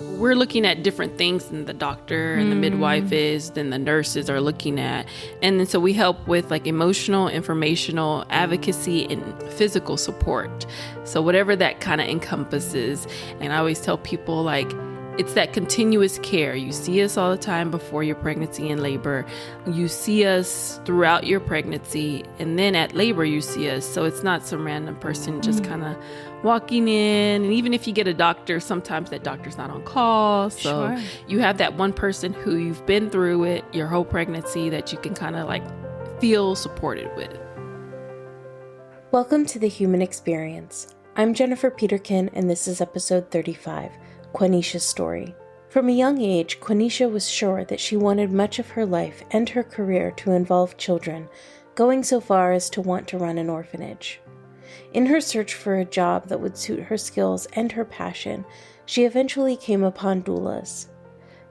we're looking at different things than the doctor and the midwife is, than the nurses are looking at. And then so we help with like emotional, informational, advocacy, and physical support. So whatever that kind of encompasses. And I always tell people, like, it's that continuous care. You see us all the time before your pregnancy and labor. You see us throughout your pregnancy. And then at labor, you see us. So it's not some random person just kind of walking in. And even if you get a doctor, sometimes that doctor's not on call. So you have that one person who you've been through it your whole pregnancy that you can kind of like feel supported with. Welcome to The Human Experience. I'm Jennifer Peterkin, and this is episode 35. Quanisha's story. From a young age, Quanisha was sure that she wanted much of her life and her career to involve children, going so far as to want to run an orphanage. In her search for a job that would suit her skills and her passion, she eventually came upon doulas.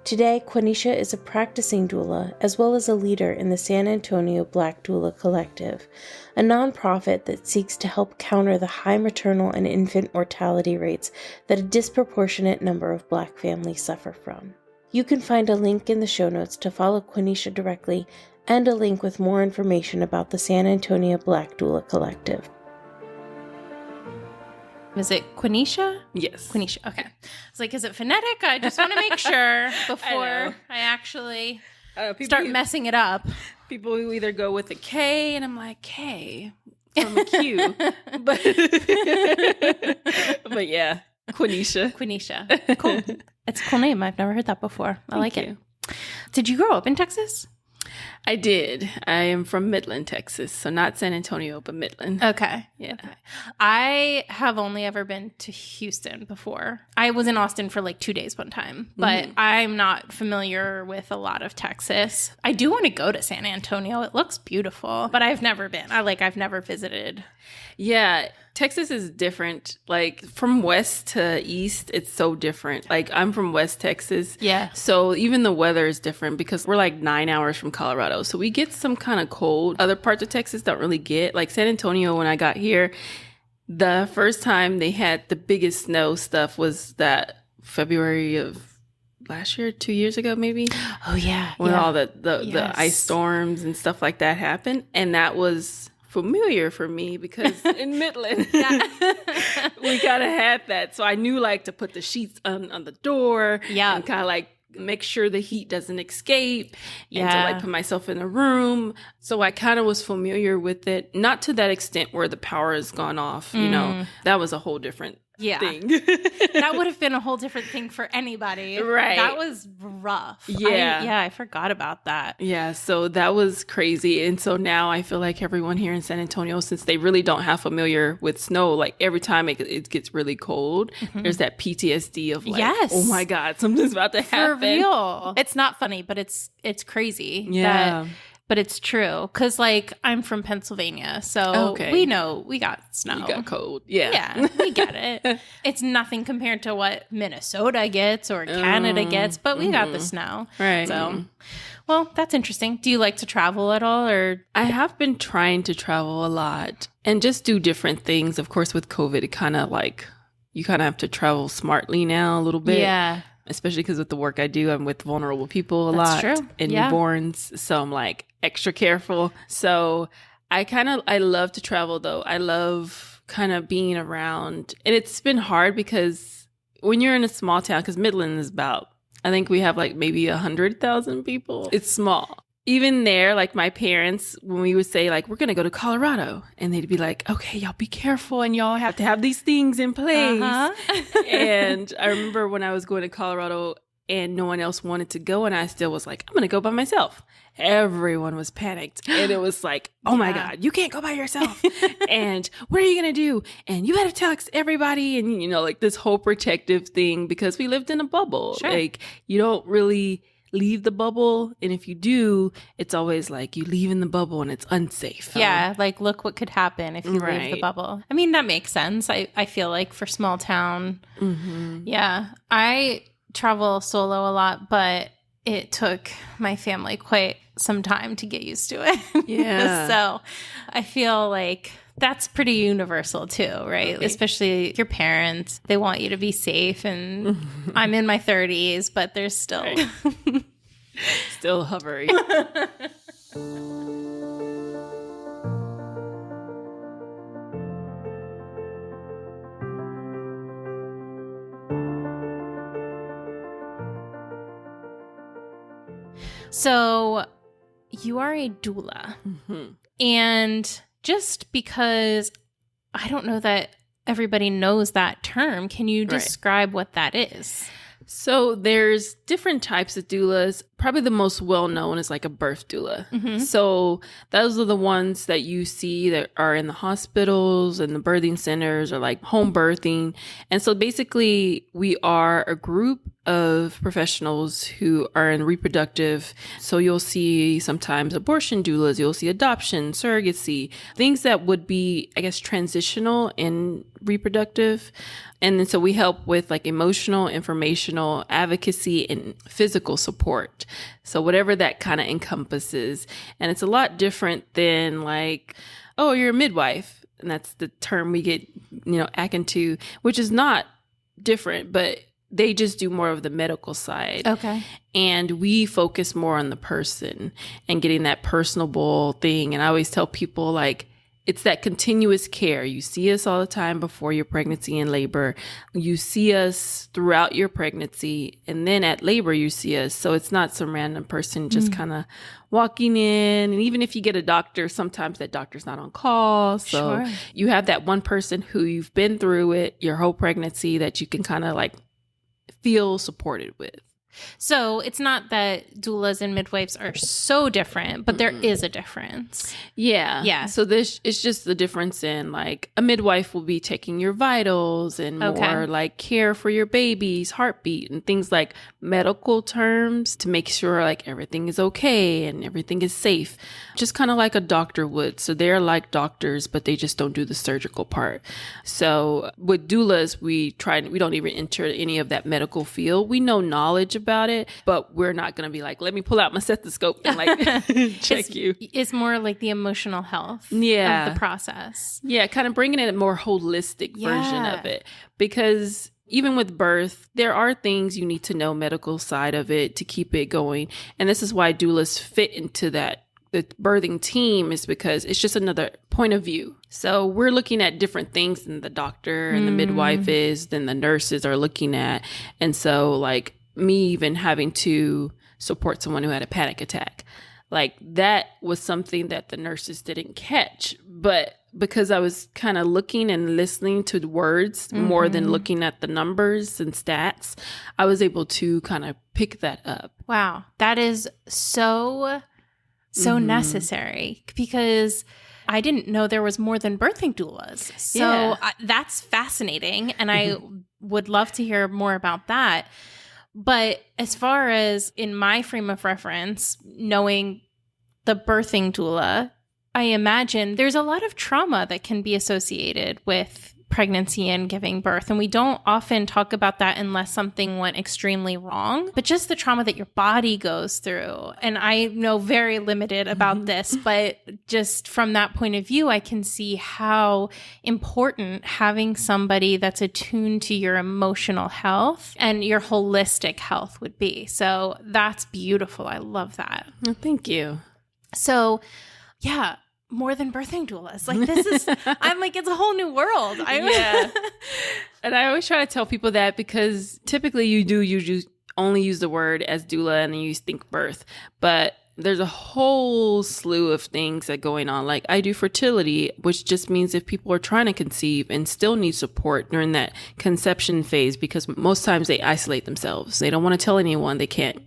Today, Quanisha is a practicing doula as well as a leader in the San Antonio Black Doula Collective, a nonprofit that seeks to help counter the high maternal and infant mortality rates that a disproportionate number of Black families suffer from. You can find a link in the show notes to follow Quanisha directly and a link with more information about the San Antonio Black Doula Collective. Is it Quanisha? Yes. Quanisha. Okay. I was like, is it phonetic? I just want to make sure before I actually start messing it up. People who either go with a K, and I'm like, K from a Q. but yeah, Quanisha. Quanisha. Cool. It's a cool name. I've never heard that before. I like it. Did you grow up in Texas? I did. I am from Midland, Texas. So not San Antonio, but Midland. Okay. Yeah. Okay. I have only ever been to Houston before. I was in Austin for like 2 days one time, but I'm not familiar with a lot of Texas. I do want to go to San Antonio. It looks beautiful, but I've never been. I've never visited. Yeah. Texas is different. Like from west to east, it's so different. Like I'm from West Texas. Yeah. So even the weather is different because we're like 9 hours from Colorado. So we get some kind of cold. Other parts of Texas don't really get. Like San Antonio, when I got here, the first time they had the biggest snow stuff was that February of last year, 2 years ago, maybe. Oh, yeah. When all the ice storms and stuff like that happened. And that was familiar for me because in Midland, we kind of had that. So I knew like to put the sheets on the door and kind of like make sure the heat doesn't escape and to like put myself in a room. So I kind of was familiar with it, not to that extent where the power has gone off, you know, that was a whole different thing. That would have been a whole different thing for anybody. Right. That was rough. Yeah. I forgot about that. Yeah. So that was crazy. And so now I feel like everyone here in San Antonio, since they really don't have familiar with snow, like every time it gets really cold, there's that PTSD of like, oh my God, something's about to happen. For real. It's not funny, but it's crazy. Yeah. But it's true. Because, like, I'm from Pennsylvania, so we know we got snow. You got cold. Yeah. Yeah, we get it. It's nothing compared to what Minnesota gets or Canada gets, but we got the snow. Right. So, well, that's interesting. Do you like to travel at all? Or I have been trying to travel a lot and just do different things. Of course, with COVID, it kind of like, you kind of have to travel smartly now a little bit. Yeah. Especially because with the work I do, I'm with vulnerable people a lot. That's true. And newborns. So I'm like extra careful. So I love to travel though. I love kind of being around. And it's been hard because when you're in a small town, because Midland is about, I think we have like maybe 100,000 people. It's small. Even there, like my parents, when we would say like, we're going to go to Colorado, and they'd be like, okay, y'all be careful and y'all have to have these things in place. And I remember when I was going to Colorado and no one else wanted to go, and I still was like, I'm going to go by myself. Everyone was panicked. And it was like, oh my God, you can't go by yourself. And what are you going to do? And you better text everybody. And, you know, like this whole protective thing, because we lived in a bubble. Sure. Like you don't really leave the bubble, and if you do, it's always like you leave in the bubble and it's unsafe. Yeah, like look what could happen if you leave the bubble. I mean, that makes sense. I feel like for small town. Yeah, I travel solo a lot, but it took my family quite some time to get used to it. Yeah. So I feel like That's pretty universal too, right? Okay. Especially your parents. They want you to be safe. And I'm in my 30s, but there's still... Right. Still hovering. So you are a doula. Mm-hmm. And just because I don't know that everybody knows that term, can you describe what that is? So there's different types of doulas. Probably the most well-known is like a birth doula. Mm-hmm. So those are the ones that you see that are in the hospitals and the birthing centers or like home birthing. And so basically we are a group of professionals who are in reproductive. So you'll see sometimes abortion doulas, you'll see adoption, surrogacy, things that would be, I guess, transitional in reproductive. And then so we help with like emotional, informational, advocacy, and physical support. So whatever that kind of encompasses. And it's a lot different than like, oh, you're a midwife. And that's the term we get, akin to, which is not different, but they just do more of the medical side. Okay. And we focus more on the person and getting that personable thing. And I always tell people like, it's that continuous care. You see us all the time before your pregnancy and labor. You see us throughout your pregnancy. And then at labor, you see us. So it's not some random person just kind of walking in. And even if you get a doctor, sometimes that doctor's not on call. So you have that one person who you've been through it your whole pregnancy that you can kind of like feel supported with. So it's not that doulas and midwives are so different, but there is a difference. Yeah. Yeah. So this it's just the difference in like a midwife will be taking your vitals and more like care for your baby's heartbeat and things like medical terms to make sure like everything is okay and everything is safe. Just kind of like a doctor would. So they're like doctors, but they just don't do the surgical part. So with doulas, we don't even enter any of that medical field. We know knowledge about it, but we're not going to be like, let me pull out my stethoscope and like check you. It's more like the emotional health of the process. Yeah, kind of bringing in a more holistic version of it. Because even with birth, there are things you need to know medical side of it to keep it going. And this is why doulas fit into that. The birthing team is because it's just another point of view. So we're looking at different things than the doctor and the midwife is, than the nurses are looking at. And so like me even having to support someone who had a panic attack, like that was something that the nurses didn't catch. But because I was kind of looking and listening to the words more than looking at the numbers and stats, I was able to kind of pick that up. Wow. That is so necessary, because I didn't know there was more than birthing doulas. So that's fascinating. And I would love to hear more about that. But as far as in my frame of reference, knowing the birthing doula, I imagine there's a lot of trauma that can be associated with pregnancy and giving birth. And we don't often talk about that unless something went extremely wrong, but just the trauma that your body goes through. And I know very limited about this, but just from that point of view, I can see how important having somebody that's attuned to your emotional health and your holistic health would be. So that's beautiful. I love that. Well, thank you. So yeah, more than birthing doulas. Like this is, I'm like, it's a whole new world. Yeah. And I always try to tell people that because typically you only use the word as doula and then you think birth. But there's a whole slew of things that are going on. Like I do fertility, which just means if people are trying to conceive and still need support during that conception phase, because most times they isolate themselves. They don't want to tell anyone they can't,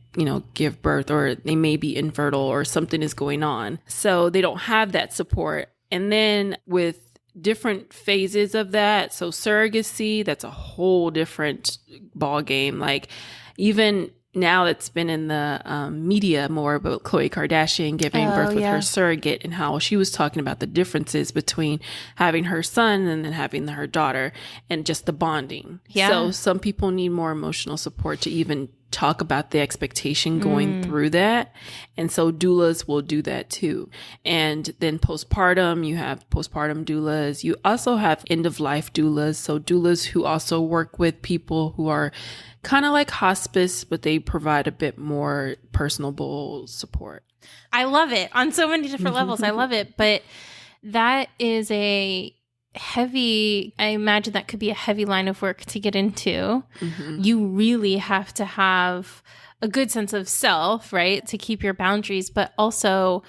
give birth, or they may be infertile or something is going on. So they don't have that support. And then with different phases of that, so surrogacy, that's a whole different ball game. Like even now it's been in the media more about Khloe Kardashian giving birth with her surrogate and how she was talking about the differences between having her son and then having her daughter and just the bonding. Yeah. So some people need more emotional support to even talk about the expectation going through that. And so doulas will do that too. And then postpartum, you have postpartum doulas. You also have end of life doulas. So doulas who also work with people who are kind of like hospice, but they provide a bit more personable support. I love it on so many different levels. I love it. But that is I imagine that could be a heavy line of work to get into. You really have to have a good sense of self, right? To keep your boundaries, but also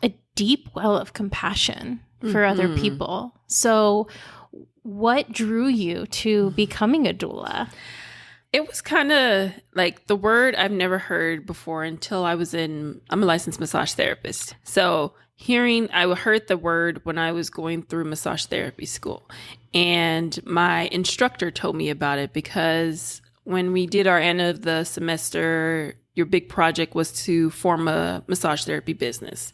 a deep well of compassion for other people. So what drew you to becoming a doula? It was kind of like the word I've never heard before until I'm a licensed massage therapist. So I heard the word when I was going through massage therapy school, and my instructor told me about it because when we did our end of the semester, your big project was to form a massage therapy business.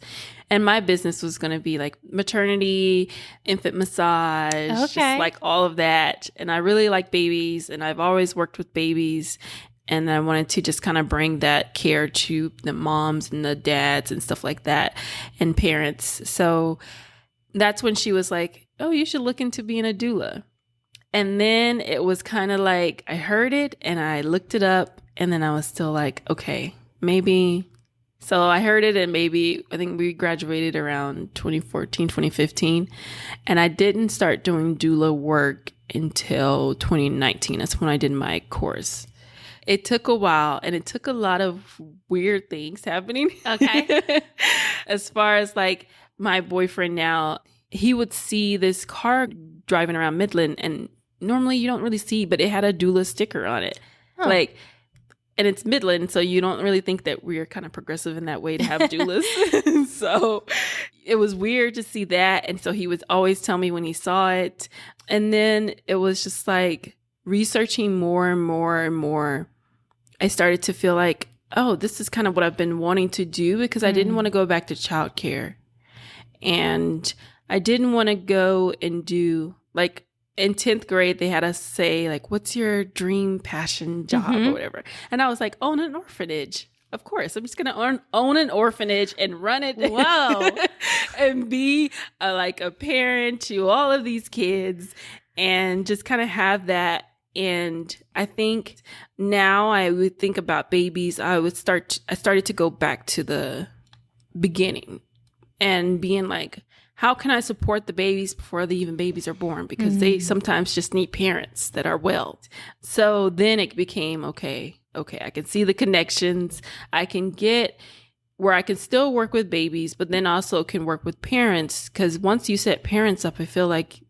And my business was going to be like maternity, infant massage, just like all of that. And I really like babies, and I've always worked with babies. And I wanted to just kind of bring that care to the moms and the dads and stuff like that, and parents. So that's when she was like, oh, you should look into being a doula. And then it was kind of like I heard it and I looked it up, and then I was still like, okay, maybe. So I heard it, and I think we graduated around 2014, 2015. And I didn't start doing doula work until 2019. That's when I did my course. It took a while, and it took a lot of weird things happening. Okay. As far as like my boyfriend now, he would see this car driving around Midland, and normally you don't really see, but it had a doula sticker on it. Huh. And it's Midland, so you don't really think that we're kind of progressive in that way to have doulas. So it was weird to see that. And so he would always tell me when he saw it. And then it was just like researching more and more and more. I started to feel like, oh, this is kind of what I've been wanting to do, because I didn't want to go back to childcare. And I didn't want to go and do like, in 10th grade, they had us say, like, what's your dream passion job or whatever? And I was like, own an orphanage. Of course. I'm just going to own an orphanage and run it. Whoa. And be a parent to all of these kids and just kind of have that. And I think now I would think about babies. I started to go back to the beginning and being like, how can I support the babies before the even babies are born? Because they sometimes just need parents that are well. So then it became, okay, I can see the connections. I can get where I can still work with babies, but then also can work with parents. Because once you set parents up, I feel like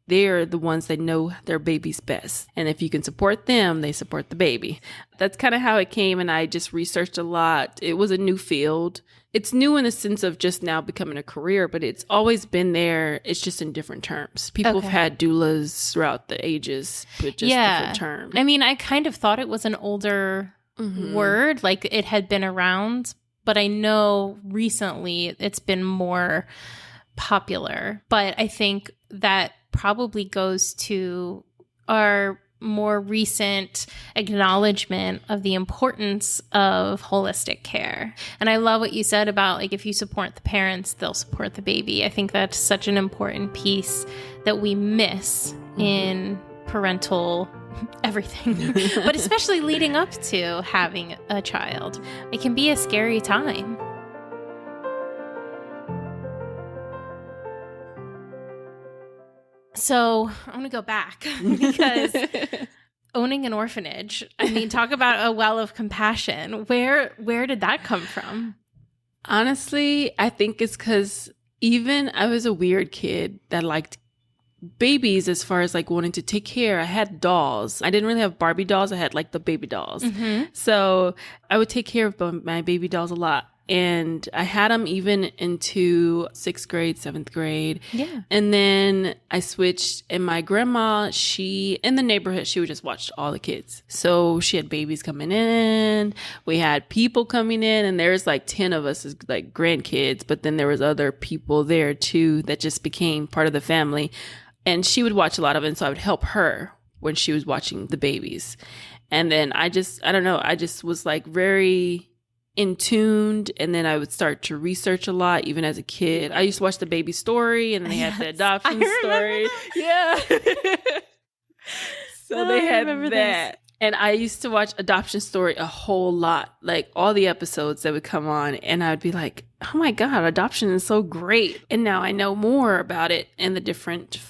they're the ones that know their babies best. And if you can support them, they support the baby. That's kind of how it came. And I just researched a lot. It was a new field. It's new in the sense of just now becoming a career, but it's always been there. It's just in different terms. People have had doulas throughout the ages, but just different terms. I mean, I kind of thought it was an older word, like it had been around, but I know recently it's been more popular. But I think that probably goes to our more recent acknowledgement of the importance of holistic care. And I love what you said about, like, if you support the parents, they'll support the baby. I think that's such an important piece that we miss in parental everything, but especially leading up to having a child. It can be a scary time. So I'm going to go back because owning an orphanage, I mean, talk about a well of compassion. Where did that come from? Honestly, I think it's because even I was a weird kid that liked babies as far as like wanting to take care. I had dolls. I didn't really have Barbie dolls. I had like the baby dolls. So I would take care of my baby dolls a lot. And I had them even into 6th grade, 7th grade. Yeah. And then I switched, and my grandma, in the neighborhood, she would just watch all the kids. So she had babies coming in. We had people coming in, and there's like 10 of us as like grandkids. But then there was other people there too that just became part of the family. And she would watch a lot of it. And so I would help her when she was watching the babies. And then I don't know, I just was like very in tuned, and then I would start to research a lot even as a kid. I used to watch The Baby Story, and they had the adoption story. Yeah. So they had that. And I used to watch Adoption Story a whole lot, like all the episodes that would come on, and I'd be like, oh my God, adoption is so great. And now I know more about it and the different,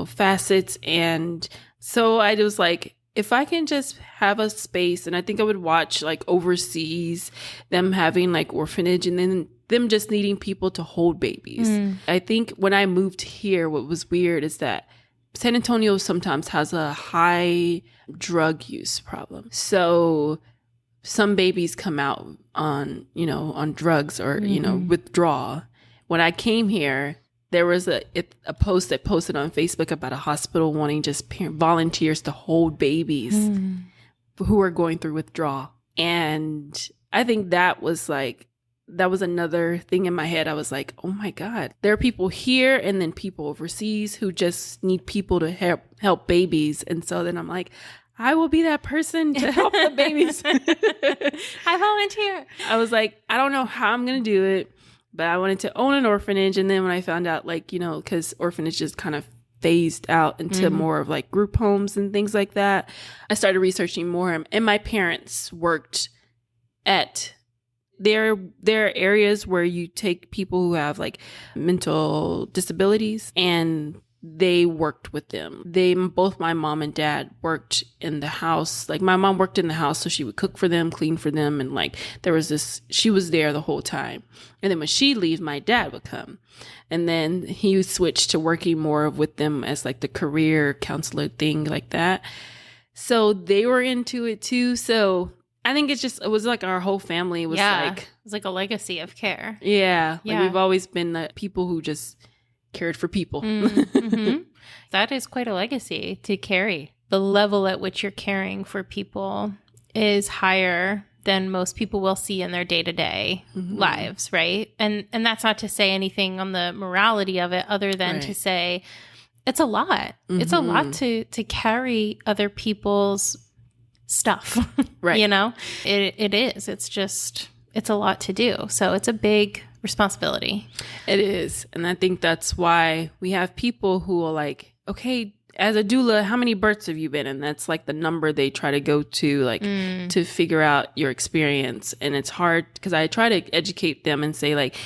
facets. And so I was like, if I can just have a space, and I think I would watch like overseas, them having like orphanage, and then them just needing people to hold babies. I think when I moved here, what was weird is that San Antonio sometimes has a high drug use problem. So some babies come out on drugs or, withdraw. When I came here, there was a post that posted on Facebook about a hospital wanting just volunteers to hold babies who are going through withdrawal. And I think that was another thing in my head. I was like, oh my God, there are people here and then people overseas who just need people to help babies. And so then I'm like, I will be that person to help the babies. I volunteer. I was like, I don't know how I'm going to do it, but I wanted to own an orphanage. And then when I found out, because orphanages kind of phased out into more of like group homes and things like that, I started researching more. And my parents worked at, there are areas where you take people who have like mental disabilities, and they worked with them. Both my mom and dad worked in the house. Like my mom worked in the house, so she would cook for them, clean for them. And like she was there the whole time. And then when she leaves, my dad would come. And then he switched to working more with them as like the career counselor thing like that. So they were into it too. So I think it was like our whole family was it was like a legacy of care. Yeah. Like we've always been the people who just cared for people. That is quite a legacy to carry. The level at which you're caring for people is higher than most people will see in their day-to-day lives, right? And that's not to say anything on the morality of it other than to say it's a lot. It's a lot to carry other people's stuff, right? It is. It's a lot to do. So it's a big responsibility. It is. And I think that's why we have people who are like, okay, as a doula, how many births have you been? And that's like the number they try to go to, like to figure out your experience. And it's hard because I try to educate them and say like,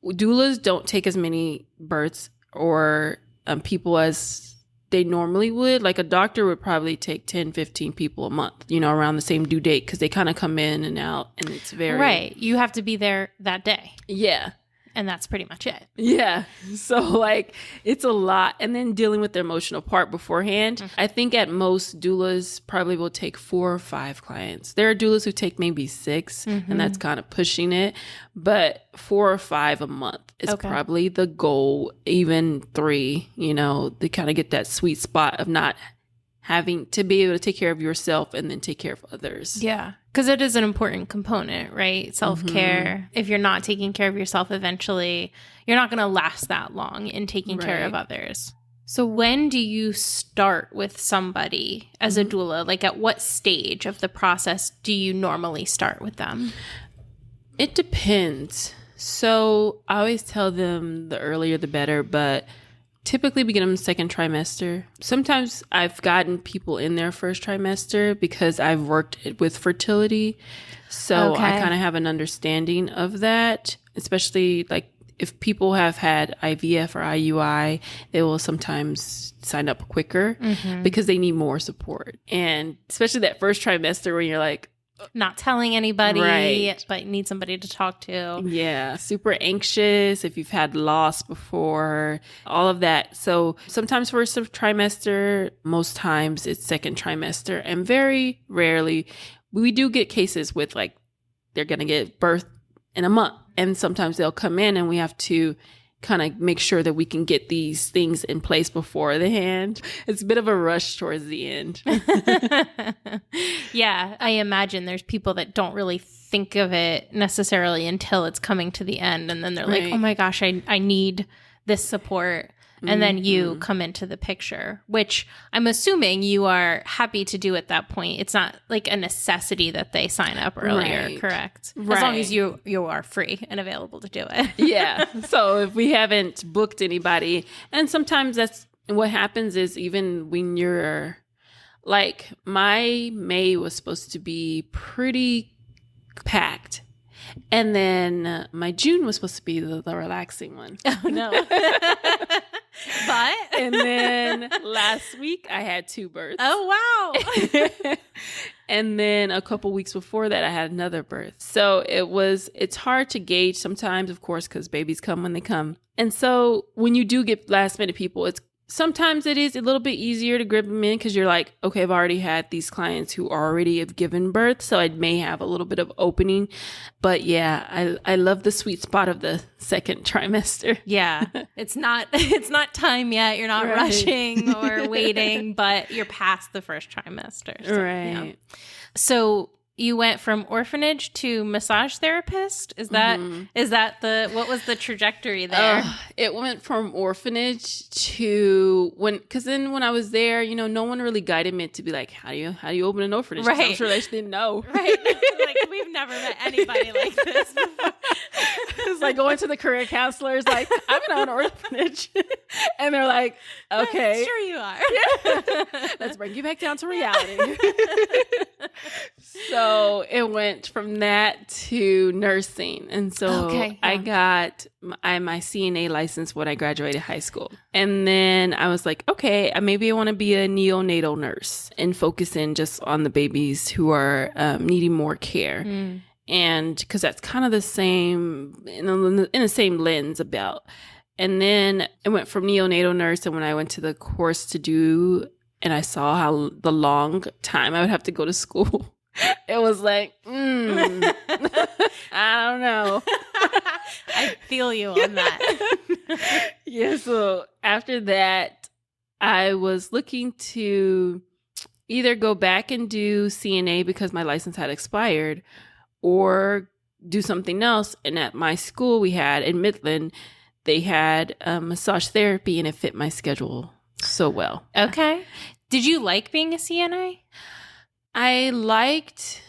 doulas don't take as many births or people as they normally would. Like a doctor would probably take 10, 15 people a month, around the same due date, because they kind of come in and out, and it's very... Right. You have to be there that day. Yeah. And that's pretty much it. Yeah. So like it's a lot. And then dealing with the emotional part beforehand. I think at most doulas probably will take 4 or 5 clients. There are doulas who take maybe 6 and that's kind of pushing it. But 4 or 5 a month is probably the goal, even 3, to kind of get that sweet spot of not having to be able to take care of yourself and then take care of others. Yeah. Because it is an important component, right? Self-care. If you're not taking care of yourself eventually, you're not going to last that long in taking care of others. So when do you start with somebody as a doula? Like at what stage of the process do you normally start with them? It depends. So I always tell them the earlier the better, but typically we get them second trimester. Sometimes I've gotten people in their first trimester because I've worked with fertility. So I kind of have an understanding of that, especially like if people have had IVF or IUI, they will sometimes sign up quicker because they need more support. And especially that first trimester when you're like, not telling anybody, but need somebody to talk to. Yeah. Super anxious if you've had loss before, all of that. So sometimes first trimester, most times it's second trimester. And very rarely, we do get cases with like, they're going to get birth in a month. And sometimes they'll come in and we have to kind of make sure that we can get these things in place before the hand. It's a bit of a rush towards the end. Yeah, I imagine there's people that don't really think of it necessarily until it's coming to the end. And then they're like, oh my gosh, I need this support. and then you come into the picture, which I'm assuming you are happy to do at that point. It's not like a necessity that they sign up earlier, Right. correct? Right. As long as you are free and available to do it. Yeah. So if we haven't booked anybody, and sometimes that's what happens is even when you're like, my May was supposed to be pretty packed. And then my June was supposed to be the relaxing one. Oh, no. But. And then last week I had 2 births. Oh, wow. And then a couple weeks before that I had another birth. So it's hard to gauge sometimes, of course, because babies come when they come. And so when you do get last minute people, sometimes it is a little bit easier to grip them in because you're like, okay, I've already had these clients who already have given birth, so I may have a little bit of opening. But yeah, I love the sweet spot of the second trimester. Yeah. It's not time yet. You're not Right. rushing or waiting, but you're past the first trimester. So, Right. yeah. So you went from orphanage to massage therapist? Is that what was the trajectory there? It went from orphanage to because then when I was there, no one really guided me to be like, how do you open an orphanage? 'Cause I'm Right. sure they just didn't know. Right. Like, we've never met anybody like this before. It's like going to the career counselors, like, I'm in an orphanage. And they're like, okay, Sure you are. let's bring you back down to reality. So it went from that to nursing. And so Okay, I yeah. got my CNA license when I graduated high school. And then I was like, okay, maybe I want to be a neonatal nurse and focus in just on the babies who are needing more care. And because that's kind of the same, in the same lens about. And then I went from neonatal nurse, and when I went to the course to do, and I saw how the long time I would have to go to school, it was like, I don't know. I feel you on that. Yeah, so after that, I was looking to either go back and do CNA because my license had expired, or do something else. And at my school we had in Midland, they had massage therapy, and it fit my schedule so well. Okay. Did you like being a CNA? I liked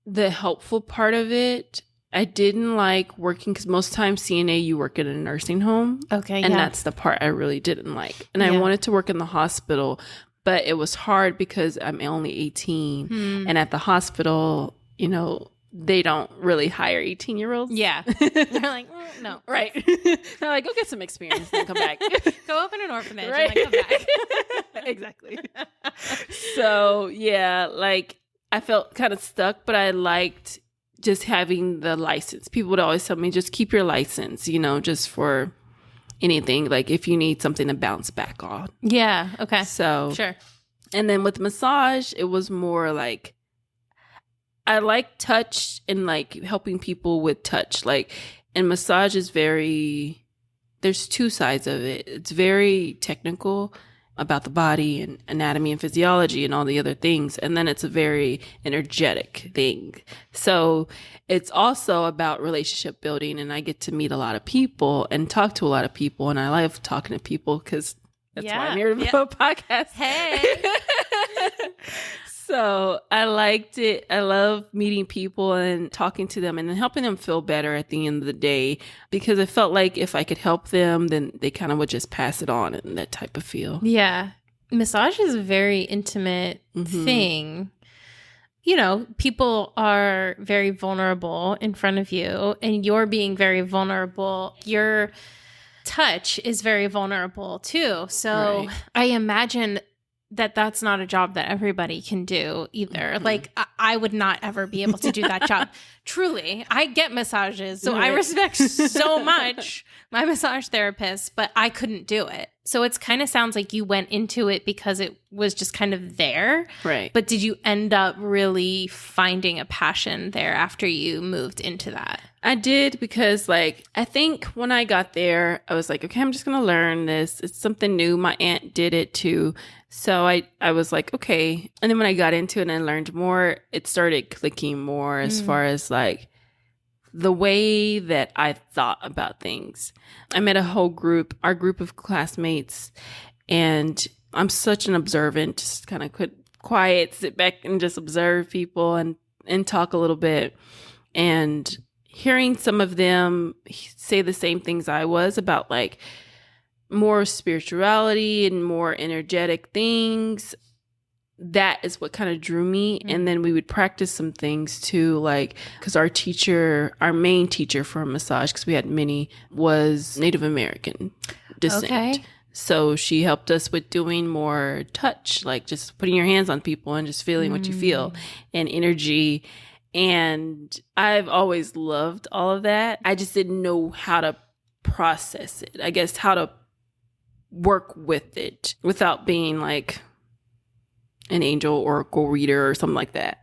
the helpful part of it. I didn't like working because most times CNA, you work in a nursing home. Okay, And yeah. that's the part I really didn't like. And I Yeah. wanted to work in the hospital, but it was hard because I'm only 18. And at the hospital, they don't really hire 18-year-olds. Yeah. They're like, no. Right. They're like, go get some experience and then come back. Go open an orphanage Right. and then come back. Exactly. So, yeah, like I felt kind of stuck, but I liked just having the license. People would always tell me, just keep your license, just for anything, like if you need something to bounce back on. Yeah. Okay. So, Sure. and then with massage, it was more like, I like touch and like helping people with touch. Like, and massage is there's 2 sides of it. It's very technical about the body and anatomy and physiology and all the other things. And then it's a very energetic thing. So it's also about relationship building. And I get to meet a lot of people and talk to a lot of people. And I love talking to people because that's why I'm here to do a podcast. Hey. So I liked it. I love meeting people and talking to them and then helping them feel better at the end of the day, because I felt like if I could help them, then they kind of would just pass it on and that type of feel. Yeah. Massage is a very intimate thing. People are very vulnerable in front of you, and you're being very vulnerable. Your touch is very vulnerable too. So Right. I imagine that that's not a job that everybody can do either. Like, I would not ever be able to do that job. Truly, I get massages, so I Right. respect so much my massage therapist, but I couldn't do it. So it's kind of sounds like you went into it because it was just kind of there. Right. But did you end up really finding a passion there after you moved into that? I did, because like, I think when I got there, I was like, okay, I'm just going to learn this. It's something new. My aunt did it too. So I was like, okay. And then when I got into it and I learned more, it started clicking more as far as like the way that I thought about things. I met a whole group, our group of classmates, and I'm such an observant, just kind of quiet, sit back and just observe people and talk a little bit. And hearing some of them say the same things I was about, like, more spirituality and more energetic things, that is what kind of drew me. Mm-hmm. And then we would practice some things too, like, because our main teacher for massage, because we had many, was Native American descent. Okay. So she helped us with doing more touch, like just putting your hands on people and just feeling what you feel, and energy. And I've always loved all of that. I just didn't know how to process it. I guess how to work with it without being like an angel oracle reader or something like that.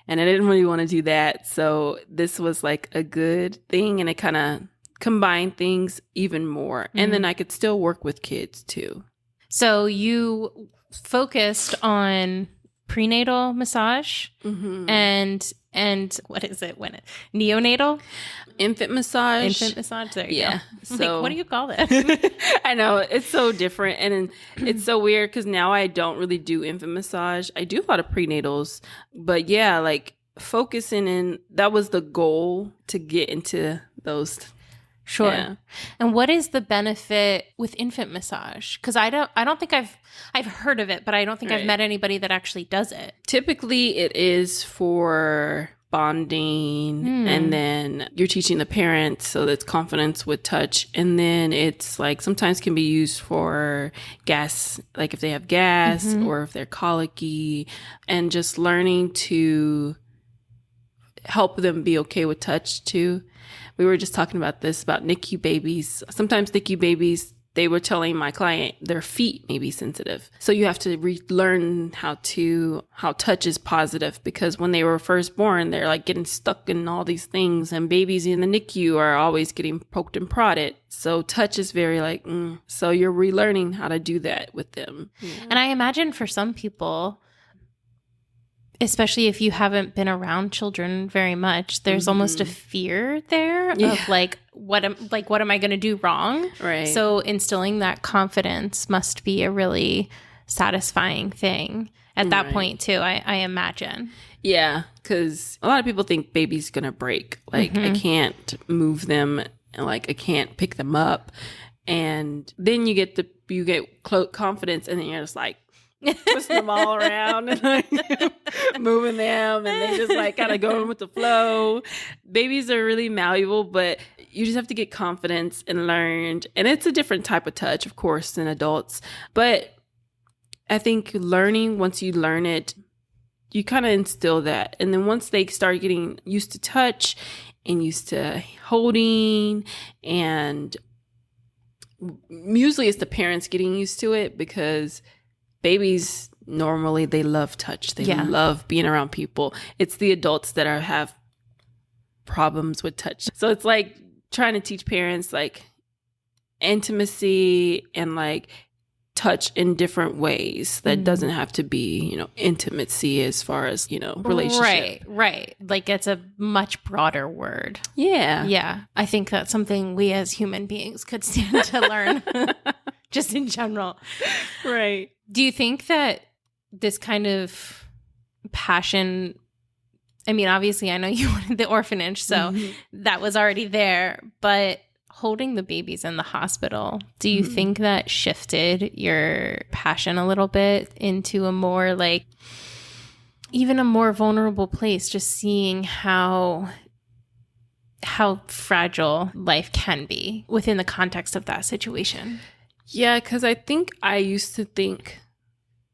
And I didn't really want to do that. So this was like a good thing, and it kind of combined things even more. Mm-hmm. And then I could still work with kids too. So you focused on prenatal massage, mm-hmm. and what is it when neonatal? Infant massage. There you go. So like, what do you call it? I know, it's so different, and it's so weird because now I don't really do infant massage. I do a lot of prenatals, but yeah, like focusing in, that was the goal, to get into those. Sure. Yeah. And what is the benefit with infant massage? Because I don't think I've heard of it, but I don't think I've met anybody that actually does it. Typically, it is for bonding, and then you're teaching the parents, so that's confidence with touch. And then it's like sometimes can be used for gas, like if they have gas, mm-hmm. or if they're colicky, and just learning to help them be okay with touch too. We were just talking about this, about NICU babies. Sometimes NICU babies, they were telling my client their feet may be sensitive. So you have to relearn how touch is positive, because when they were first born, they're like getting stuck in all these things, and babies in the NICU are always getting poked and prodded. So touch is very like, so you're relearning how to do that with them. Yeah. And I imagine for some people, especially if you haven't been around children very much, there's mm-hmm. almost a fear there of like, what am I going to do wrong? Right. So instilling that confidence must be a really satisfying thing at that point too, I imagine. Yeah, because a lot of people think baby's going to break. Like, mm-hmm. I can't move them, and like I can't pick them up. And then you get confidence, and then you're just like, twisting them all around and like moving them, and they just like kind of going with the flow. Babies are really malleable, but you just have to get confidence and learned. And it's a different type of touch, of course, than adults. But I think once you learn it, you kind of instill that. And then once they start getting used to touch and used to holding, and usually it's the parents getting used to it, because babies, normally, they love touch. They love being around people. It's the adults that have problems with touch. So it's like trying to teach parents like intimacy and like touch in different ways that doesn't have to be, intimacy as far as, relationship. Right. Like it's a much broader word. Yeah. Yeah. I think that's something we as human beings could stand to learn. Just in general. Right. Do you think that this kind of passion, I mean, obviously I know you wanted the orphanage, so that was already there, but holding the babies in the hospital, do you think that shifted your passion a little bit into a more like, even a more vulnerable place, just seeing how fragile life can be within the context of that situation? Yeah, because I think I used to think,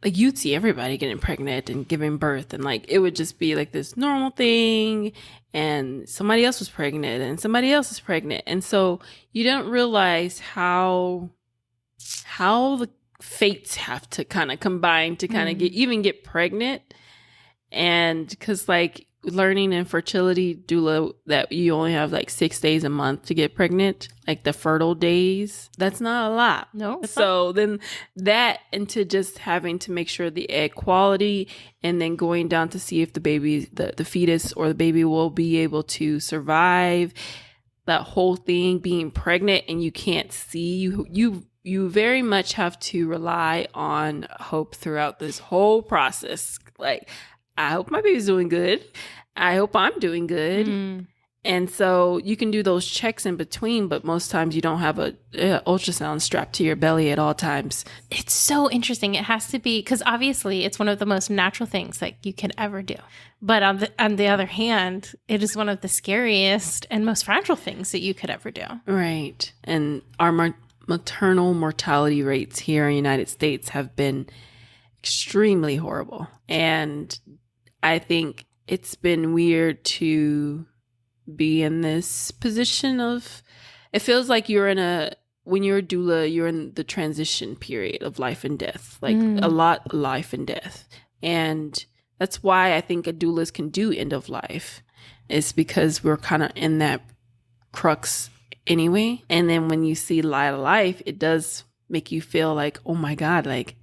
like, you'd see everybody getting pregnant and giving birth, and like it would just be like this normal thing, and somebody else was pregnant and somebody else is pregnant. And so you don't realize how the fates have to kind of combine to kind of get pregnant. And because like learning in fertility doula that you only have like 6 days a month to get pregnant, like the fertile days, that's not a lot. No. So then that, into just having to make sure the egg quality, and then going down to see if the baby, the fetus or the baby will be able to survive that whole thing, being pregnant and you can't see, you very much have to rely on hope throughout this whole process. Like, I hope my baby's doing good. I hope I'm doing good. Mm. And so you can do those checks in between, but most times you don't have a ultrasound strapped to your belly at all times. It's so interesting. It has to be, because obviously it's one of the most natural things that you can ever do. But on the other hand, it is one of the scariest and most fragile things that you could ever do. Right. And our maternal mortality rates here in the United States have been extremely horrible. And I think it's been weird to be in this position of, it feels like when you're a doula, you're in the transition period of life and death, like a lot life and death. And that's why I think a doulas can do end of life, is because we're kind of in that crux anyway. And then when you see light of life, it does make you feel like, oh my God, like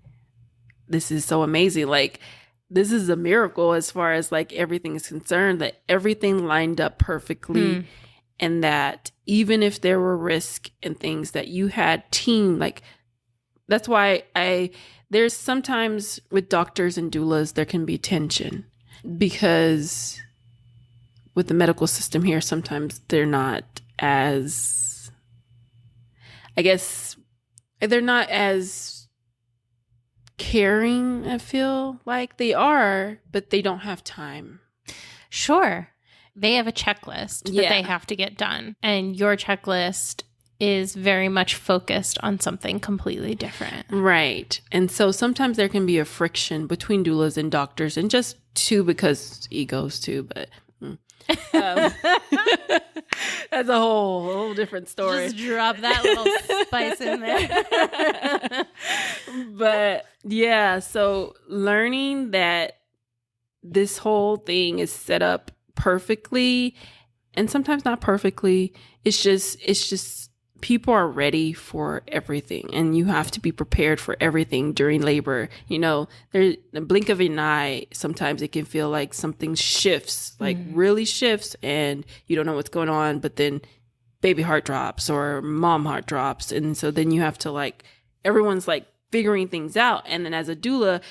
this is so amazing. Like, this is a miracle as far as like everything is concerned, that everything lined up perfectly. And that even if there were risk and things, that you had team, like, that's why there's sometimes with doctors and doulas, there can be tension, because with the medical system here, sometimes they're not as, I guess, they're not as caring. I feel like they are, but they don't have time. Sure. They have a checklist that they have to get done. And your checklist is very much focused on something completely different. Right. And so sometimes there can be a friction between doulas and doctors, and just too, because egos too, but that's a whole different story. Just drop that little spice in there. But yeah, so learning that this whole thing is set up perfectly, and sometimes not perfectly, it's just people are ready for everything, and you have to be prepared for everything during labor. You know, there's the blink of an eye. Sometimes it can feel like something shifts, like really shifts, and you don't know what's going on, but then baby heart drops or mom heart drops. And so then you have to, like, everyone's like figuring things out. And then as a doula,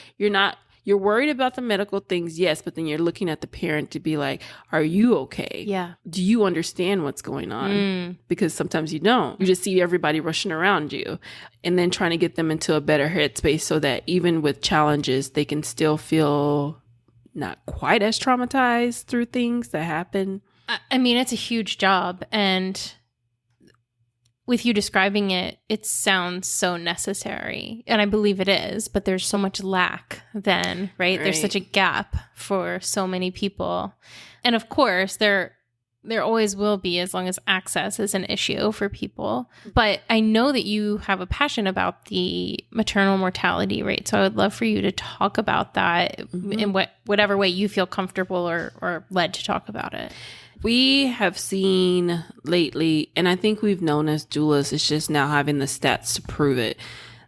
you're worried about the medical things, yes, but then you're looking at the parent to be like, are you okay? Yeah. Do you understand what's going on? Because sometimes you don't. You just see everybody rushing around you, and then trying to get them into a better headspace so that even with challenges, they can still feel not quite as traumatized through things that happen. I mean, it's a huge job. And with you describing it, it sounds so necessary. And I believe it is, but there's so much lack then, right? There's such a gap for so many people. And of course, there always will be, as long as access is an issue for people. But I know that you have a passion about the maternal mortality rate. So I would love for you to talk about that in whatever way you feel comfortable or led to talk about it. We have seen lately, and I think we've known as doulas, it's just now having the stats to prove it,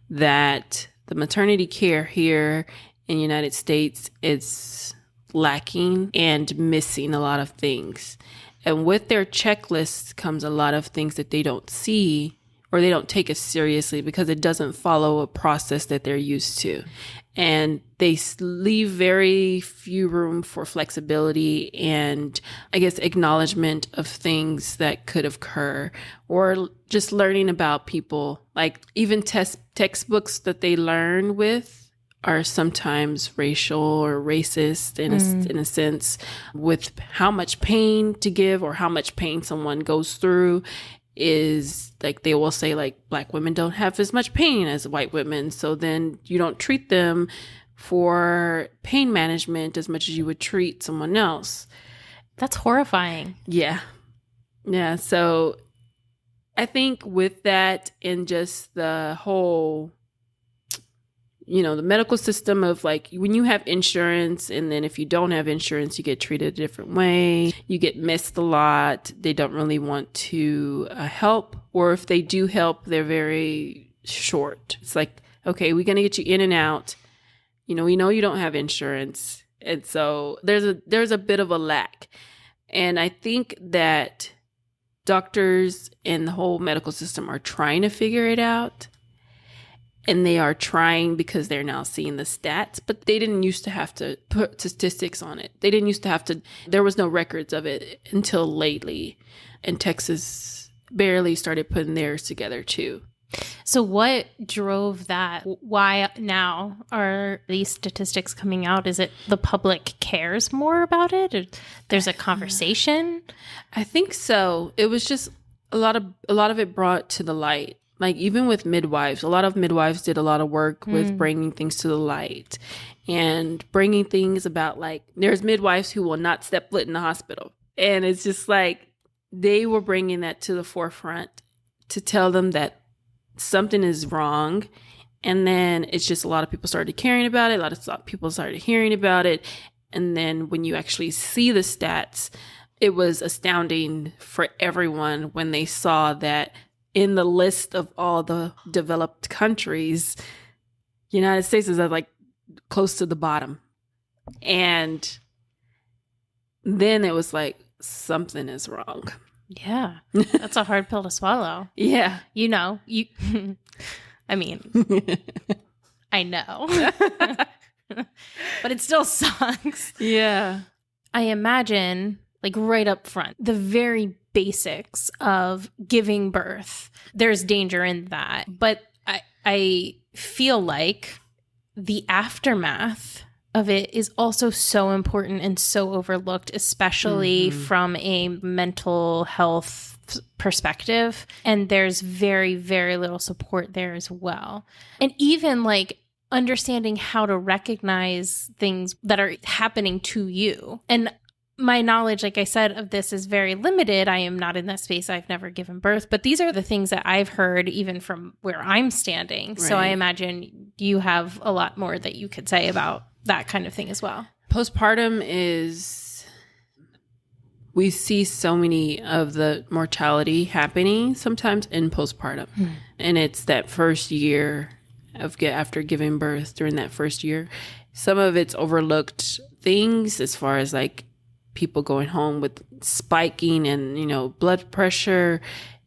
that the maternity care here in the United States is lacking and missing a lot of things. And with their checklists comes a lot of things that they don't see, or they don't take as seriously because it doesn't follow a process that they're used to. And they leave very few room for flexibility and, I guess, acknowledgement of things that could occur, or just learning about people. Like, even textbooks that they learn with are sometimes racial or racist in a sense, with how much pain to give or how much pain someone goes through. Is like, they will say, like, Black women don't have as much pain as white women, so then you don't treat them for pain management as much as you would treat someone else. That's horrifying. Yeah. So I think with that, and just the whole the medical system of like when you have insurance, and then if you don't have insurance, you get treated a different way. You get missed a lot. They don't really want to help. Or if they do help, they're very short. It's like, okay, we're going to get you in and out. We know you don't have insurance. And so there's a bit of a lack. And I think that doctors and the whole medical system are trying to figure it out. And they are trying because they're now seeing the stats, but they didn't used to have to put statistics on it. They didn't used to have to, there was no records of it until lately. And Texas barely started putting theirs together too. So what drove that? Why now are these statistics coming out? Is it the public cares more about it? Or there's a conversation? I think so. It was just a lot of it brought to the light. Like even with midwives, a lot of midwives did a lot of work with bringing things to the light and bringing things about like there's midwives who will not step foot in the hospital. And it's just like they were bringing that to the forefront to tell them that something is wrong. And then it's just a lot of people started caring about it. A lot of people started hearing about it. And then when you actually see the stats, it was astounding for everyone when they saw that in the list of all the developed countries, United States is at like close to the bottom. And then it was like, something is wrong. Yeah. That's a hard pill to swallow. Yeah. I mean, I know. But it still sucks. Yeah. I imagine like right up front, the very basics of giving birth, there's danger in that. But I feel like the aftermath of it is also so important and so overlooked, especially from a mental health perspective. And there's very, very little support there as well. And even like understanding how to recognize things that are happening to you. And my knowledge, like I said, of this is very limited. I am not in that space. I've never given birth. But these are the things that I've heard even from where I'm standing. Right. So I imagine you have a lot more that you could say about that kind of thing as well. Postpartum is, we see so many of the mortality happening sometimes in postpartum. And it's that first year after giving birth, during that first year. Some of it's overlooked things as far as like people going home with spiking and, blood pressure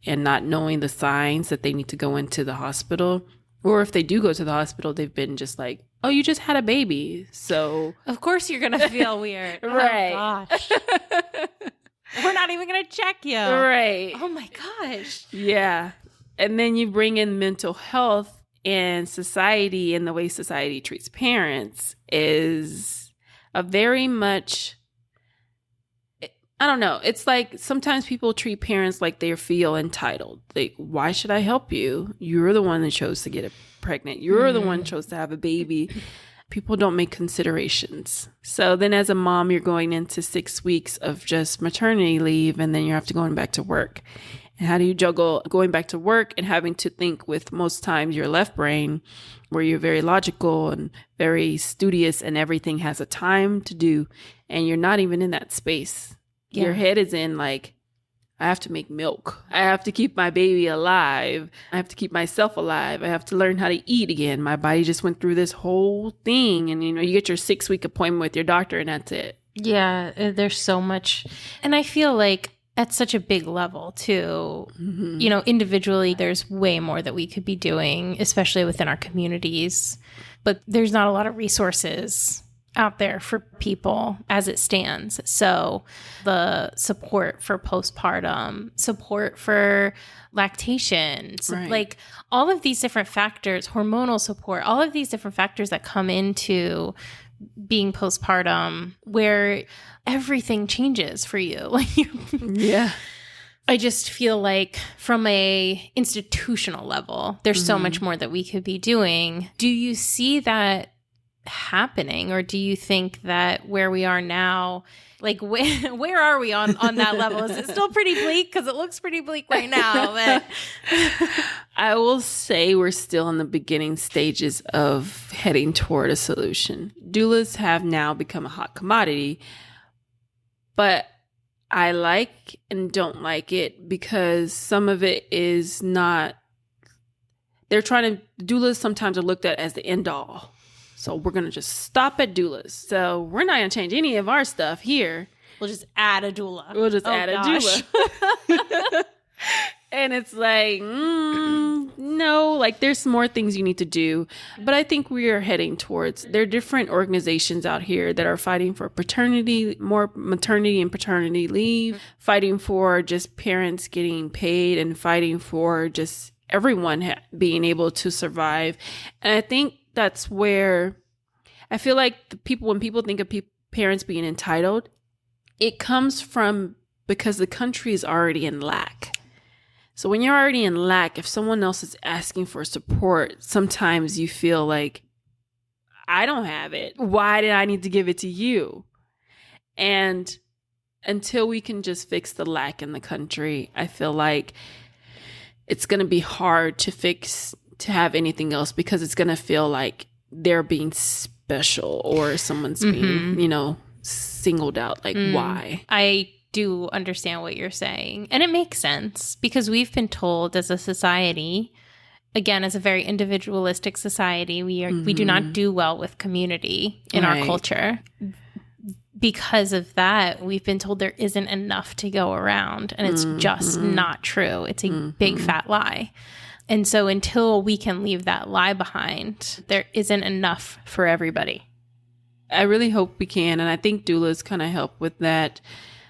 and not knowing the signs that they need to go into the hospital. Or if they do go to the hospital, they've been just like, oh, you just had a baby. So of course you're going to feel weird. Right. Oh, gosh. We're not even going to check you. Right. Oh my gosh. Yeah. And then you bring in mental health and society, and the way society treats parents is a very much, I don't know. It's like sometimes people treat parents like they feel entitled. Like, why should I help you? You're the one that chose to get pregnant. You're the one who chose to have a baby. People don't make considerations. So then as a mom, you're going into 6 weeks of just maternity leave, and then you have to go back to work. And how do you juggle going back to work and having to think with most times your left brain, where you're very logical and very studious and everything has a time to do, and you're not even in that space. Yeah. Your head is in like, I have to make milk. I have to keep my baby alive. I have to keep myself alive. I have to learn how to eat again. My body just went through this whole thing. And, you get your 6-week appointment with your doctor and that's it. Yeah, there's so much. And I feel like at such a big level too, individually, there's way more that we could be doing, especially within our communities. But there's not a lot of resources out there for people as it stands. So the support for postpartum, support for lactation, right. Like all of these different factors, hormonal support, all of these different factors that come into being postpartum, where everything changes for you. Like, yeah. I just feel like from a institutional level, there's so much more that we could be doing. Do you see that happening? Or do you think that where we are now, like where are we on that level? Is it still pretty bleak? Because it looks pretty bleak right now. But I will say we're still in the beginning stages of heading toward a solution. Doulas have now become a hot commodity, but I like and don't like it because some of it is not, doulas sometimes are looked at as the end all. So we're going to just stop at doulas. So we're not going to change any of our stuff here. we'll just add a doula. We'll just add a doula. And it's like, no, like there's more things you need to do. But I think we are heading towards, there are different organizations out here that are fighting for paternity, more maternity and paternity leave, fighting for just parents getting paid and fighting for just everyone being able to survive. And I think that's where I feel like when people think of parents being entitled, it comes from because the country is already in lack. So when you're already in lack, if someone else is asking for support, sometimes you feel like, I don't have it. Why did I need to give it to you? And until we can just fix the lack in the country, I feel like it's going to be hard to have anything else because it's going to feel like they're being special or someone's being, singled out. Like, why? I do understand what you're saying. And it makes sense because we've been told as a society, again, as a very individualistic society, we do not do well with community in our culture. Because of that, we've been told there isn't enough to go around. And it's just not true. It's a big fat lie. And so until we can leave that lie behind, there isn't enough for everybody. I really hope we can. And I think doulas kind of help with that.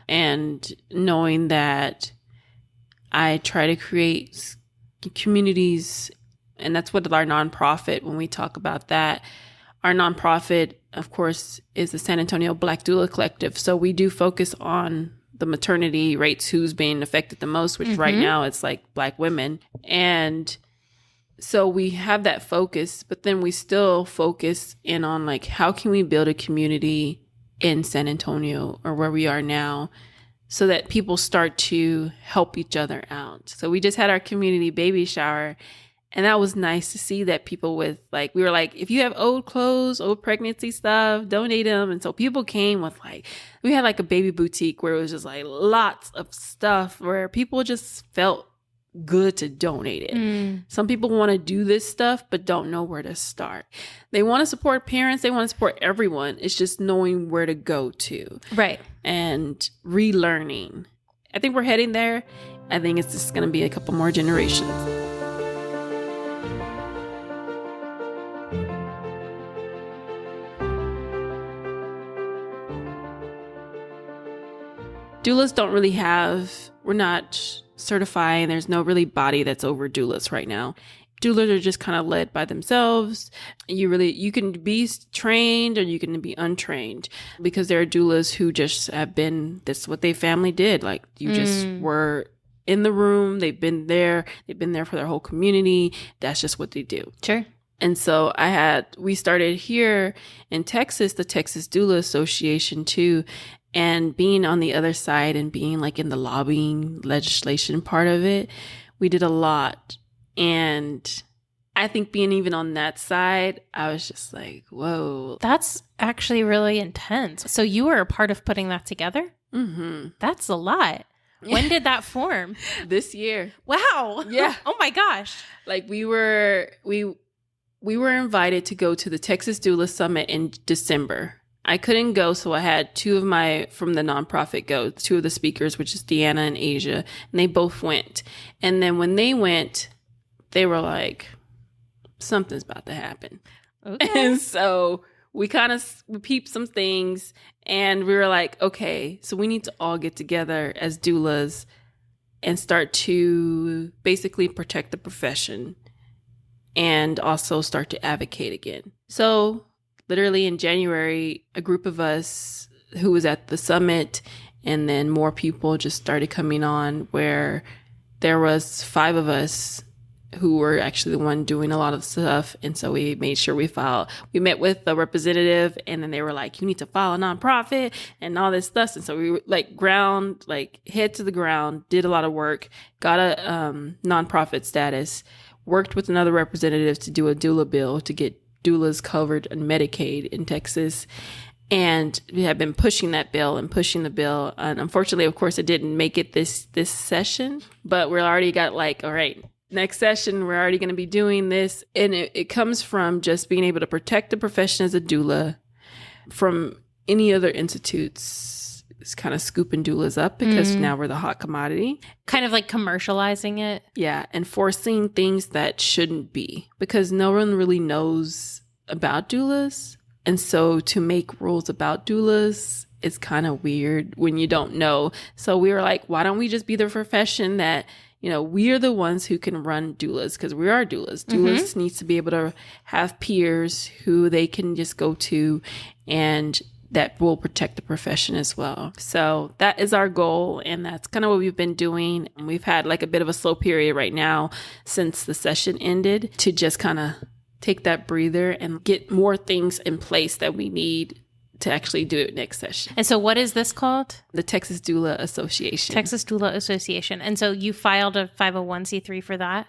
And knowing that I try to create communities, and that's what our nonprofit, when we talk about that, our nonprofit, of course, is the San Antonio Black Doula Collective. So we do focus on the maternity rates, who's being affected the most, which right now it's like Black women. And so we have that focus, but then we still focus in on like, how can we build a community in San Antonio or where we are now so that people start to help each other out. So we just had our community baby shower, and that was nice to see that people we were like, if you have old clothes, old pregnancy stuff, donate them. And so people came with we had like a baby boutique where it was just like lots of stuff where people just felt good to donate it. Some people want to do this stuff, but don't know where to start. They want to support parents. They want to support everyone. It's just knowing where to go to. Right. And relearning. I think we're heading there. I think it's just going to be a couple more generations. Doulas don't really we're not certifying. There's no really body that's over doulas right now. Doulas are just kind of led by themselves. You can be trained or you can be untrained because there are doulas who just have been, that's what their family did. Like you just were in the room. They've been there for their whole community. That's just what they do. Sure. And so we started here in Texas, the Texas Doula Association too. And being on the other side and being like in the lobbying legislation part of it, we did a lot. And I think being even on that side, I was just like, whoa. That's actually really intense. So you were a part of putting that together? Mm-hmm. That's a lot. When did that form? This year. Wow. Yeah. Oh my gosh. Like we were invited to go to the Texas Doula Summit in December. I couldn't go, so I had two of from the nonprofit go, two of the speakers, which is Deanna and Asia, and they both went. And then when they went, they were like, something's about to happen. Okay. And so we peeped some things, and we were like, okay, so we need to all get together as doulas and start to basically protect the profession and also start to advocate again. So literally in January, a group of us who was at the summit, and then more people just started coming on, where there was 5 of us who were actually the one doing a lot of stuff. And so we made sure we met with the representative, and then they were like, you need to file a nonprofit and all this stuff. And so we were head to the ground, did a lot of work, got a nonprofit status, worked with another representative to do a doula bill to get doulas covered in Medicaid in Texas. And we have been pushing that bill and pushing the bill. And unfortunately, of course, it didn't make it this session, but we already got like, all right, next session, we're already going to be doing this. And it comes from just being able to protect the profession as a doula from any other institutes. It's kind of scooping doulas up because now we're the hot commodity. Kind of like commercializing it. Yeah. And forcing things that shouldn't be, because no one really knows about doulas. And so to make rules about doulas is kind of weird when you don't know. So we were like, why don't we just be the profession that, we are the ones who can run doulas, because we are doulas. Doulas needs to be able to have peers who they can just go to, and that will protect the profession as well. So that is our goal, and that's kind of what we've been doing. And we've had like a bit of a slow period right now since the session ended to just kind of take that breather and get more things in place that we need to actually do it next session. And so what is this called? The Texas Doula Association. Texas Doula Association. And so you filed a 501c3 for that,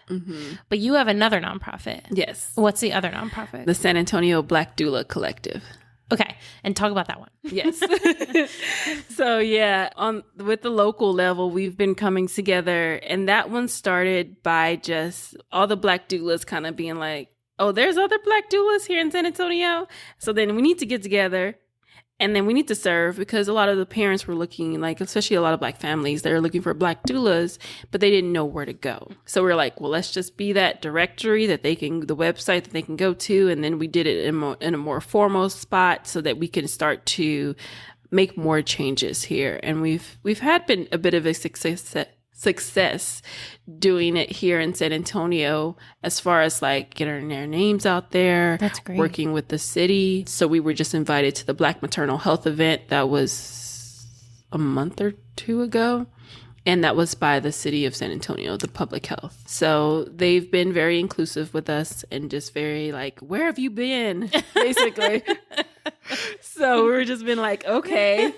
but you have another nonprofit. Yes. What's the other nonprofit? The San Antonio Black Doula Collective. Okay. And talk about that one. Yes. So yeah, with the local level, we've been coming together, and that one started by just all the Black doulas kind of being like, oh, there's other Black doulas here in San Antonio. So then we need to get together, and then we need to serve, because a lot of the parents were looking, like, especially a lot of Black families, they're looking for Black doulas, but they didn't know where to go. So we're like, well, let's just be that directory the website that they can go to. And then we did it in a more formal spot so that we can start to make more changes here. And we've had been a bit of a success doing it here in San Antonio, as far as like getting their names out there. That's great. Working with the city. So we were just invited to the Black Maternal Health event that was a month or two ago. And that was by the city of San Antonio, the public health. So they've been very inclusive with us and just very like, where have you been? Basically. So we've just been like, okay.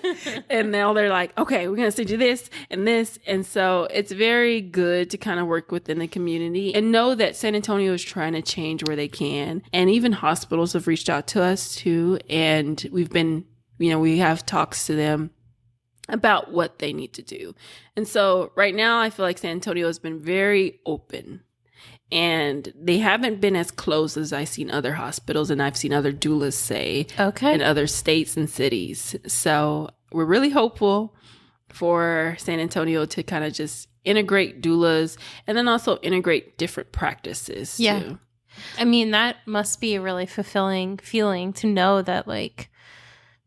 And now they're like, okay, we're going to send you this and this. And so it's very good to kind of work within the community and know that San Antonio is trying to change where they can. And even hospitals have reached out to us too. And we've been, we have talks to them about what they need to do. And so right now I feel like San Antonio has been very open, and they haven't been as close as I've seen other hospitals and I've seen other doulas say in other states and cities. So we're really hopeful for San Antonio to kind of just integrate doulas and then also integrate different practices too. I mean, that must be a really fulfilling feeling to know that like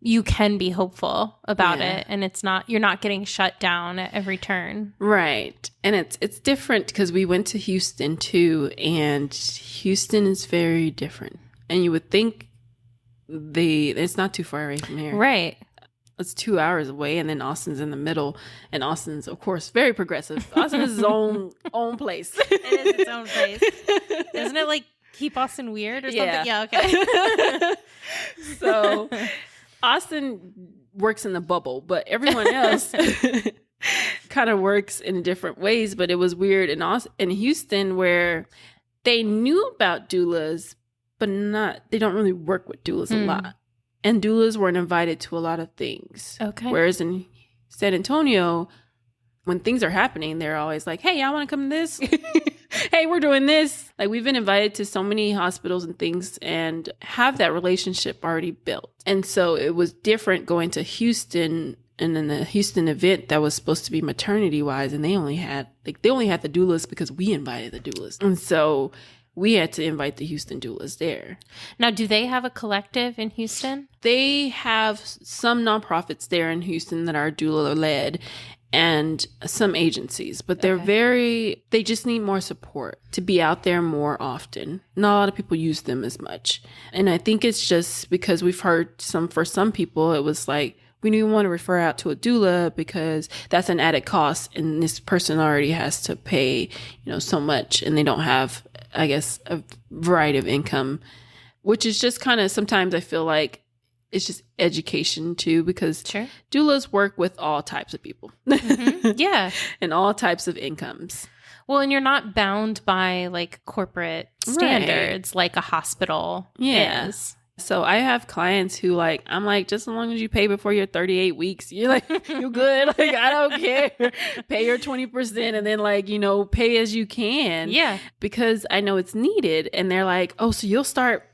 you can be hopeful about it, and you're not getting shut down at every turn. Right. And it's different because we went to Houston too, and Houston is very different. And you would think it's not too far away from here. Right. It's 2 hours away, and then Austin's in the middle, and Austin's, of course, very progressive. Austin is its own place. It is its own place. Isn't it like Keep Austin Weird or something? Yeah, okay. So Austin works in the bubble, but everyone else kind of works in different ways. But it was weird in Houston, where they knew about doulas, but they don't really work with doulas a lot. And doulas weren't invited to a lot of things. Okay. Whereas in San Antonio, when things are happening, they're always like, hey, y'all want to come to this? Hey, we're doing this. Like, we've been invited to so many hospitals and things and have that relationship already built. And so it was different going to Houston, and then the Houston event that was supposed to be maternity wise, and they only had the doulas because we invited the doulas. And so we had to invite the Houston doulas there. Now, do they have a collective in Houston? They have some nonprofits there in Houston that are doula led, and some agencies, but they just need more support to be out there more often. Not a lot of people use them as much. And I think it's just because we've heard for some people, it was like, we don't want to refer out to a doula because that's an added cost, and this person already has to pay, so much, and they don't have I guess, a variety of income, which is just kind of, sometimes I feel like it's just education too, because doulas work with all types of people. Yeah. And all types of incomes. Well, and you're not bound by like corporate standards like a hospital is. So I have clients who like, I'm like, just as long as you pay before your 38 weeks, you're like, you're good. Like, I don't care. Pay your 20% and then like, you know, pay as you can. Yeah. Because I know it's needed. And they're like, oh, so you'll start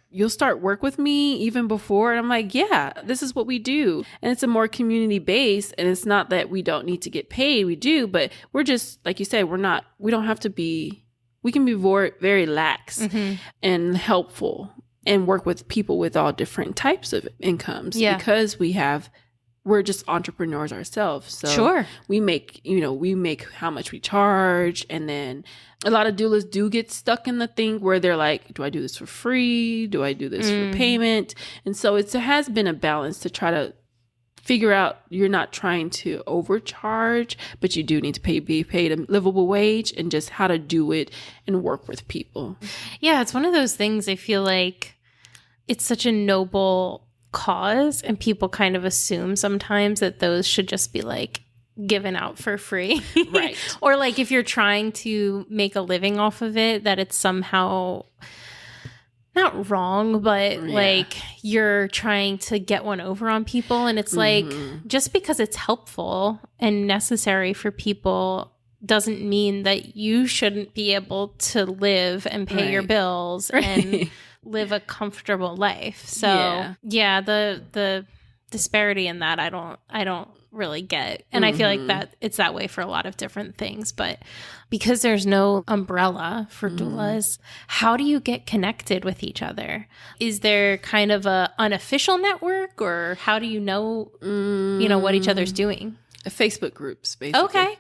work with me even before? And I'm like, yeah, this is what we do. And it's a more community based. And it's not that we don't need to get paid. We do, but we're just, like you said, we don't have to be, we can be very lax and helpful and work with people with all different types of incomes because we're just entrepreneurs ourselves. So we make how much we charge. And then a lot of doulas do get stuck in the thing where they're like, do I do this for free? Do I do this for payment? And so it has been a balance to try to figure out, you're not trying to overcharge, but you do need to be paid a livable wage, and just how to do it and work with people. Yeah, it's one of those things I feel like it's such a noble cause, and people kind of assume sometimes that those should just be like given out for free. Right. Or like if you're trying to make a living off of it, that it's somehow not wrong, but like you're trying to get one over on people. And it's like, just because it's helpful and necessary for people doesn't mean that you shouldn't be able to live and pay your bills and live a comfortable life. So yeah, the disparity in that I don't really get. And I feel like that it's that way for a lot of different things. But because there's no umbrella for doulas, how do you get connected with each other? Is there kind of a unofficial network, or how do you know, you know, what each other's doing? Facebook groups, basically. Okay.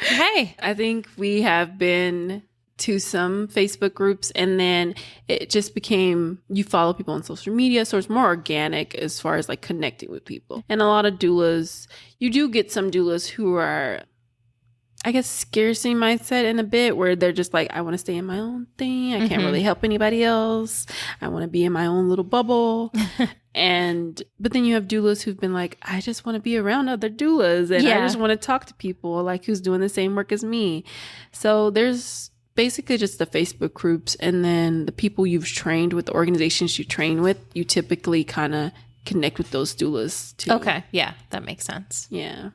Hey. I think we have been to some Facebook groups, and then it just became, you follow people on social media, so it's more organic as far as like connecting with people. And a lot of doulas, you do get some doulas who are, I guess, scarcity mindset in a bit, where they're just like, I want to stay in my own thing. I can't really help anybody else. I want to be in my own little bubble. But then you have doulas who've been like, I just want to be around other doulas, and I just want to talk to people like who's doing the same work as me. So there's basically just the Facebook groups, and then the people you've trained with, the organizations you train with, you typically kind of connect with those doulas too. Okay. Yeah, that makes sense. Yeah.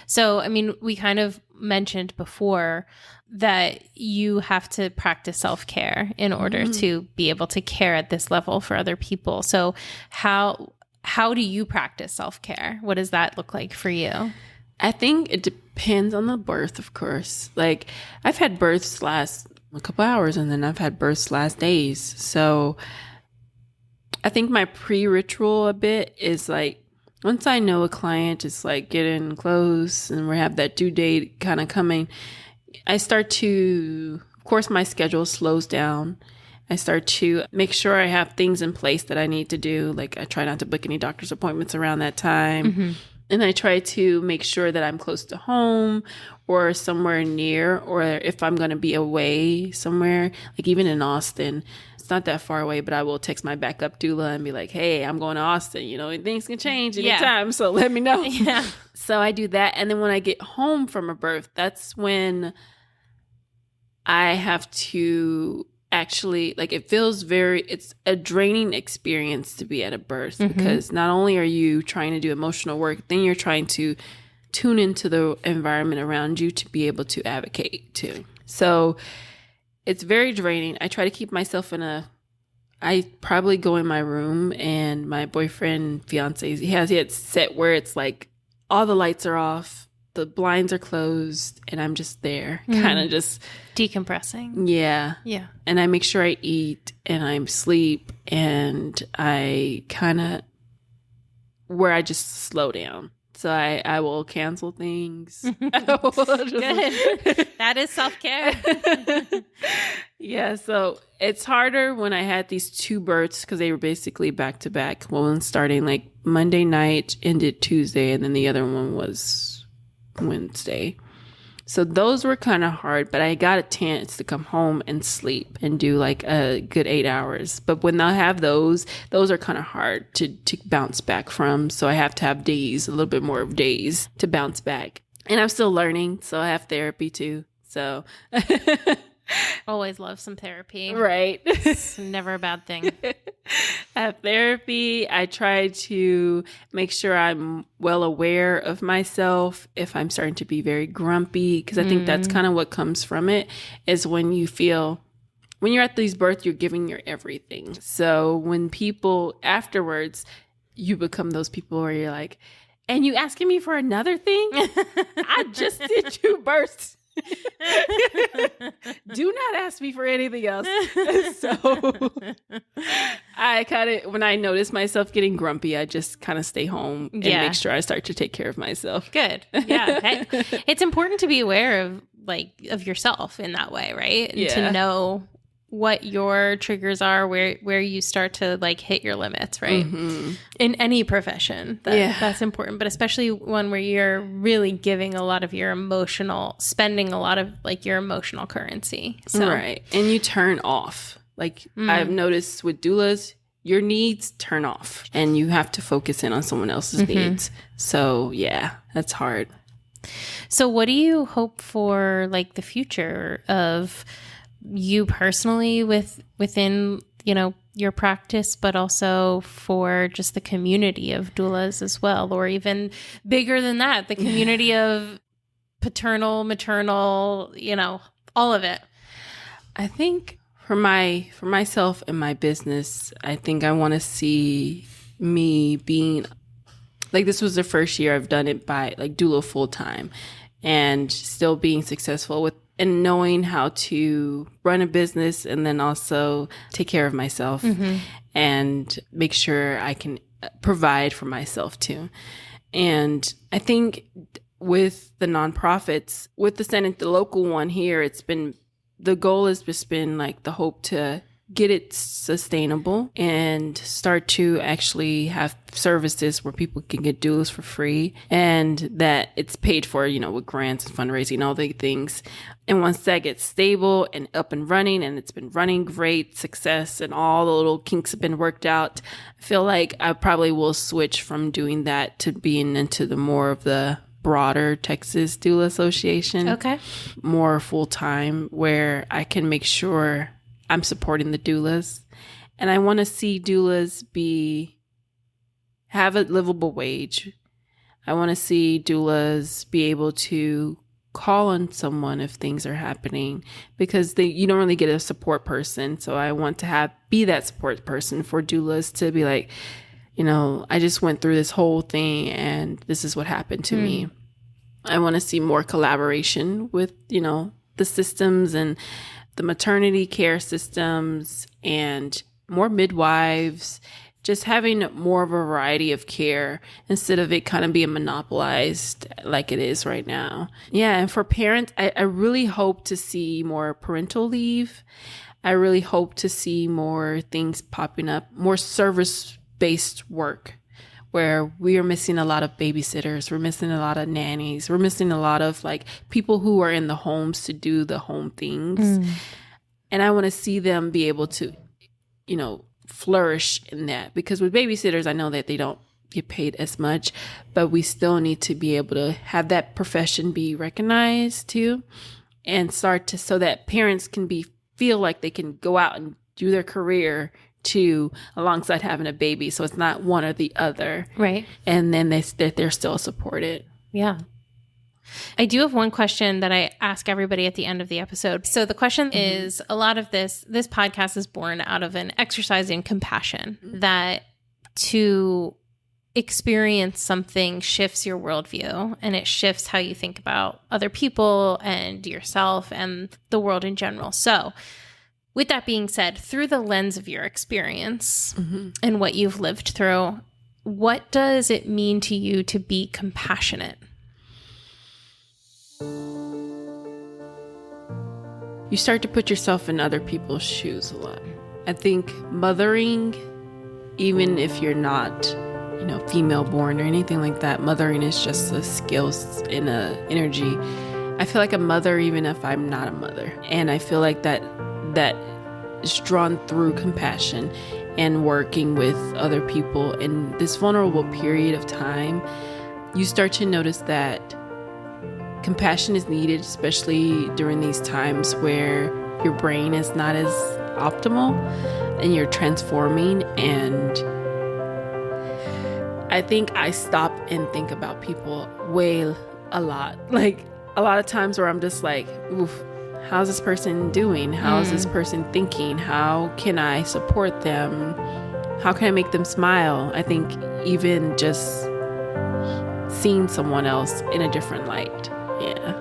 So, I mean, we kind of mentioned before that you have to practice self-care in order to be able to care at this level for other people. So how do you practice self-care? What does that look like for you? I think it depends on the birth, of course. Like, I've had births last a couple hours, and then I've had births last days. So I think my pre-ritual a bit is like, once I know a client is like getting close and we have that due date kind of coming, I start to, of course, my schedule slows down. I start to make sure I have things in place that I need to do. Like, I try not to book any doctor's appointments around that time. And I try to make sure that I'm close to home or somewhere near, or if I'm going to be away somewhere, like even in Austin, it's not that far away, but I will text my backup doula and be like, hey, I'm going to Austin, you know, and things can change anytime. So let me know. Yeah. So I do that. And then when I get home from a birth, that's when I have to actually, like, it's a draining experience to be at a birth, because not only are you trying to do emotional work, then you're trying to tune into the environment around you to be able to advocate too. So it's very draining. I try to keep myself I probably go in my room, and my boyfriend, fiance, he has it set where it's like all the lights are off, the blinds are closed, and I'm just there, kind of just decompressing. Yeah. Yeah. And I make sure I eat and I sleep, and I kind of, where I just slow down. So I will cancel things. Good. That is self-care. Yeah. So it's harder when I had these two births, because they were basically back to back. One starting like Monday night, ended Tuesday, and then the other one was Wednesday. So those were kind of hard, but I got a chance to come home and sleep and do like a good 8 hours. But when I have those are kind of hard to bounce back from. So I have to have days, a little bit more of days to bounce back. And I'm still learning. So I have therapy too. So Always love some therapy. right. It's never a bad thing. I have therapy. I try to make sure I'm well aware of myself if I'm starting to be very grumpy, because I think that's kind of what comes from it, is when you're at these births, you're giving your everything. So when people afterwards, you become those people where you're like, and you asking me for another thing? I just did 2 births. Do not ask me for anything else. So I kind of, when I notice myself getting grumpy, I just kind of stay home and make sure I start to take care of myself. Good. Yeah. It's important to be aware of yourself in that way, right? And to know what your triggers are, where you start to like hit your limits, right? Mm-hmm. In any profession, that's important, but especially one where you're really giving a lot of your spending a lot of like your emotional currency. So. Right. And you turn off. Like I've noticed with doulas, your needs turn off and you have to focus in on someone else's needs. So yeah, that's hard. So what do you hope for like the future of you personally within, your practice, but also for just the community of doulas as well, or even bigger than that, the community of paternal, maternal, all of it? I think for myself and my business, I think I want to see me being like, this was the first year I've done it by like doula full time, and still being successful with and knowing how to run a business and then also take care of myself and make sure I can provide for myself too. And I think with the nonprofits, with the local one here, the goal has just been like the hope to get it sustainable and start to actually have services where people can get doulas for free, and that it's paid for, with grants and fundraising, all the things. And once that gets stable and up and running, and it's been running great success and all the little kinks have been worked out, I feel like I probably will switch from doing that to being into the more of the broader Texas Doula Association. Okay. More full time, where I can make sure I'm supporting the doulas. And I want to see doulas have a livable wage. I want to see doulas be able to call on someone if things are happening, because you don't really get a support person. So I want to be that support person for doulas to be like, I just went through this whole thing and this is what happened to me. I want to see more collaboration with, the systems and the maternity care systems, and more midwives, just having more of a variety of care instead of it kind of being monopolized like it is right now. Yeah. And for parents, I really hope to see more parental leave. I really hope to see more things popping up, more service-based work, where we are missing a lot of babysitters. We're missing a lot of nannies. We're missing a lot of like people who are in the homes to do the home things. And I want to see them be able to, flourish in that, because with babysitters, I know that they don't get paid as much, but we still need to be able to have that profession be recognized too, and so that parents can feel like they can go out and do their career too, alongside having a baby. So it's not one or the other. Right. And then they're still supported. Yeah. I do have one question that I ask everybody at the end of the episode. So the question is, a lot of this podcast is born out of an exercise in compassion, that to experience something shifts your worldview, and it shifts how you think about other people and yourself and the world in general. So with that being said, through the lens of your experience and what you've lived through, what does it mean to you to be compassionate? You start to put yourself in other people's shoes a lot. I think mothering, even if you're not, female born or anything like that, mothering is just a skill and a energy. I feel like a mother even if I'm not a mother. And I feel like that is drawn through compassion and working with other people in this vulnerable period of time. You start to notice that compassion is needed, especially during these times where your brain is not as optimal and you're transforming. And I think I stop and think about people a lot. Like a lot of times where I'm just like, oof, how's this person doing? How's this person thinking? How can I support them? How can I make them smile? I think even just seeing someone else in a different light. Yeah.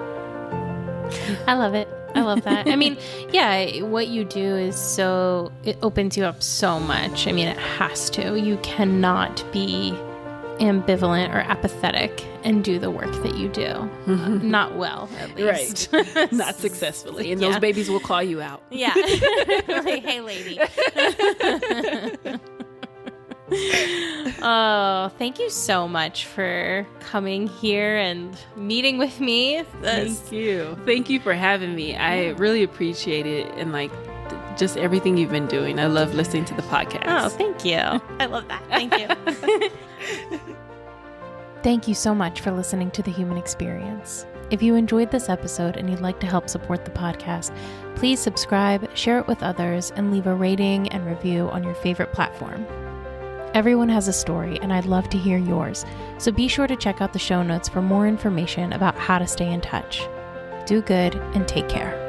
I love it. I love that. I mean, yeah, what you do is it opens you up so much. I mean, it has to. You cannot be ambivalent or apathetic and do the work that you do. Not well, at least. Right. Not successfully. And those babies will call you out. Yeah. Like, hey, lady. Oh, thank you so much for coming here and meeting with me. Thank you. Thank you for having me. I really appreciate it. And like just everything you've been doing. I love listening to the podcast. Oh, thank you. I love that. Thank you. Thank you so much for listening to The Human Experience. If you enjoyed this episode and you'd like to help support the podcast, please subscribe, share it with others, and leave a rating and review on your favorite platform. Everyone has a story, and I'd love to hear yours, so be sure to check out the show notes for more information about how to stay in touch. Do good and take care.